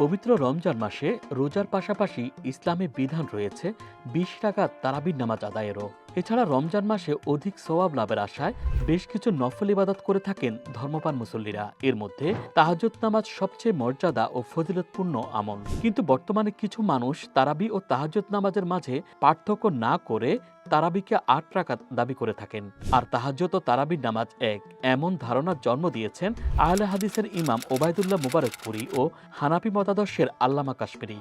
পবিত্র রমজান মাসে রোজার পাশাপাশি ইসলামে বিধান রয়েছে ২০ রাকাত তারাবির নামাজ আদায়েরও। এছাড়া রমজান মাসে অধিক সওয়াব লাভের আশায় বেশ কিছু নফল ইবাদত করে থাকেন ধর্মপ্রাণ মুসল্লিরা। এর মধ্যে তাহাজ্জুদ নামাজ সবচেয়ে মর্যাদা ও ফজিলতপূর্ণ আমল। কিন্তু বর্তমানে কিছু মানুষ তারাবি ও তাহাজ্জুদ নামাজের মাঝে পার্থক্য না করে তারাবিকে ৮ রাকাত দাবি করে থাকেন, আর তাহাজ্জুদ ও তারাবির নামাজ এক, এমন ধারণার জন্ম দিয়েছেন আহলে হাদিসের ইমাম ওবায়দুল্লাহ মুবারকপুরী ও হানাফি মতাদর্শের আল্লামা কাশমিরী।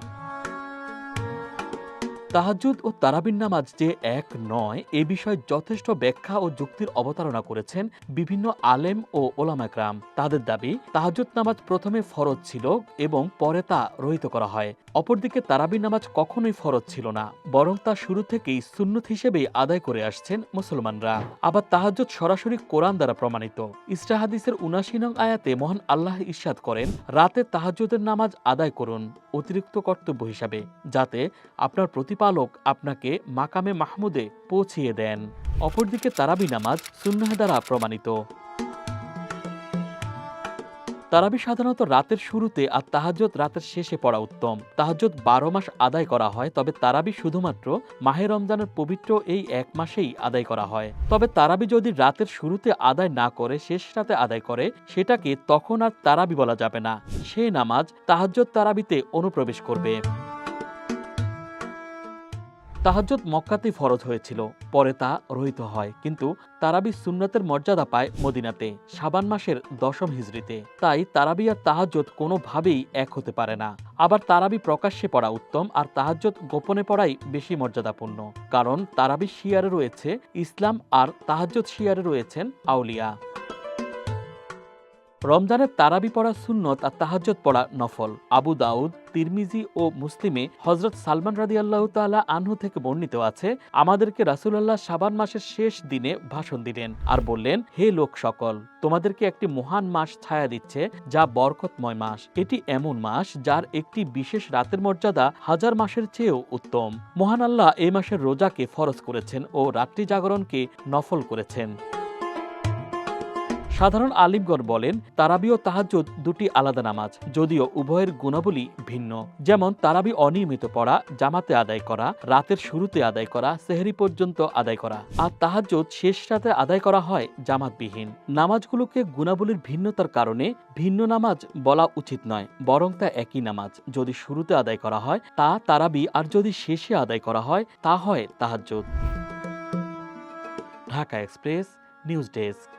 তাহাজ্জুদ ও তারাবির নামাজ যে এক নয়, এ বিষয়ে যথেষ্ট ব্যাখ্যা ও যুক্তির অবতারণা করেছেন বিভিন্ন আলেম ও ওলামা একরাম। তাদের দাবি, তাহাজ্জুদ নামাজ প্রথমে ফরজ ছিল এবং পরে তা রহিত করা হয়। অপরদিকে তারাবির নামাজ কখনোই ফরজ ছিল না, বরং তা শুরু থেকেই সুন্নত হিসেবেই আদায় করে আসছেন মুসলমানরা। আবার তাহাজ্জুদ সরাসরি কোরআন দ্বারা প্রমাণিত। ইসরা হাদিসের ৭৯ নং আয়াতে মহান আল্লাহ ইরশাদ করেন, রাতে তাহাজ্জুদের নামাজ আদায় করুন অতিরিক্ত কর্তব্য হিসাবে, যাতে আপনার প্রতিপালক আপনাকে মাকামে মাহমুদে পৌঁছিয়ে দেন। অপরদিকে তারাবি নামাজ সুন্নাহ দ্বারা প্রমাণিত। তারাবি সাধারণত রাতের শুরুতে আর তাহাজ্জুদ রাতের শেষে পড়া উত্তম। তাহাজ্জুদ ১২ মাস আদায় করা হয়, তবে তারাবি শুধুমাত্র মাহে রমজানের পবিত্র এই এক মাসেই আদায় করা হয়। তবে তারাবি যদি রাতের শুরুতে আদায় না করে শেষ রাতে আদায় করে, সেটাকে তখন আর তারাবি বলা যাবে না, সে নামাজ তাহাজ্জুদ তারাবিতে অনুপ্রবেশ করবে। তাহাজ্জুদ মক্কাতেই ফরজ হয়েছিল, পরে তা রহিত হয়, কিন্তু তারাবি সুন্নাতের মর্যাদা পায় মদিনাতে শাবান মাসের ১০ম হিজরিতে। তাই তারাবি আর তাহাজ্জুদ কোনোভাবেই এক হতে পারে না। আবার তারাবি প্রকাশ্যে পড়া উত্তম, আর তাহাজ্জুদ গোপনে পড়াই বেশি মর্যাদাপূর্ণ, কারণ তারাবি শিয়ারে রয়েছে ইসলাম আর তাহাজ্জুদ শিয়ারে রয়েছেন আউলিয়া। রমজানের তারাবি পড়া সুন্নত আর তাহাজ্জুদ পড়া নফল। আবু দাউদ, তিরমিজি ও মুসলিমে হযরত সালমান রাদিয়াল্লাহু তাআলা আনহু থেকে বর্ণিত আছে, আমাদেরকে রাসূলুল্লাহ শাবান মাসের শেষ দিনে ভাষণ দিলেন আর বললেন, হে লোক সকল, তোমাদেরকে একটি মহান মাস ছায়া দিচ্ছে, যা বরকতময় মাস। এটি এমন মাস যার একটি বিশেষ রাতের মর্যাদা হাজার মাসের চেয়েও উত্তম। মহান আল্লাহ এই মাসের রোজাকে ফরজ করেছেন ও রাত্রি জাগরণকে নফল করেছেন। সাধারণ আলিমগণ বলেন, তারাবি ও তাহাজ্জুদ দুটি আলাদা নামাজ, যদিও উভয়ের গুণাবলী ভিন্ন। যেমন তারাবি অনিয়মিত পড়া, জামাতে আদায় করা, রাতের শুরুতে আদায় করা, সেহরি পর্যন্ত আদায় করা, আর তাহাজ্জুদ শেষ রাতে আদায় করা হয় জামাতবিহীন। নামাজগুলোকে গুণাবলীর ভিন্নতার কারণে ভিন্ন নামাজ বলা উচিত নয়, বরং তা একই নামাজ। যদি শুরুতে আদায় করা হয় তা তারাবি, আর যদি শেষে আদায় করা হয় তা হয় তাহাজ্জুদ। Dhaka express, news desk.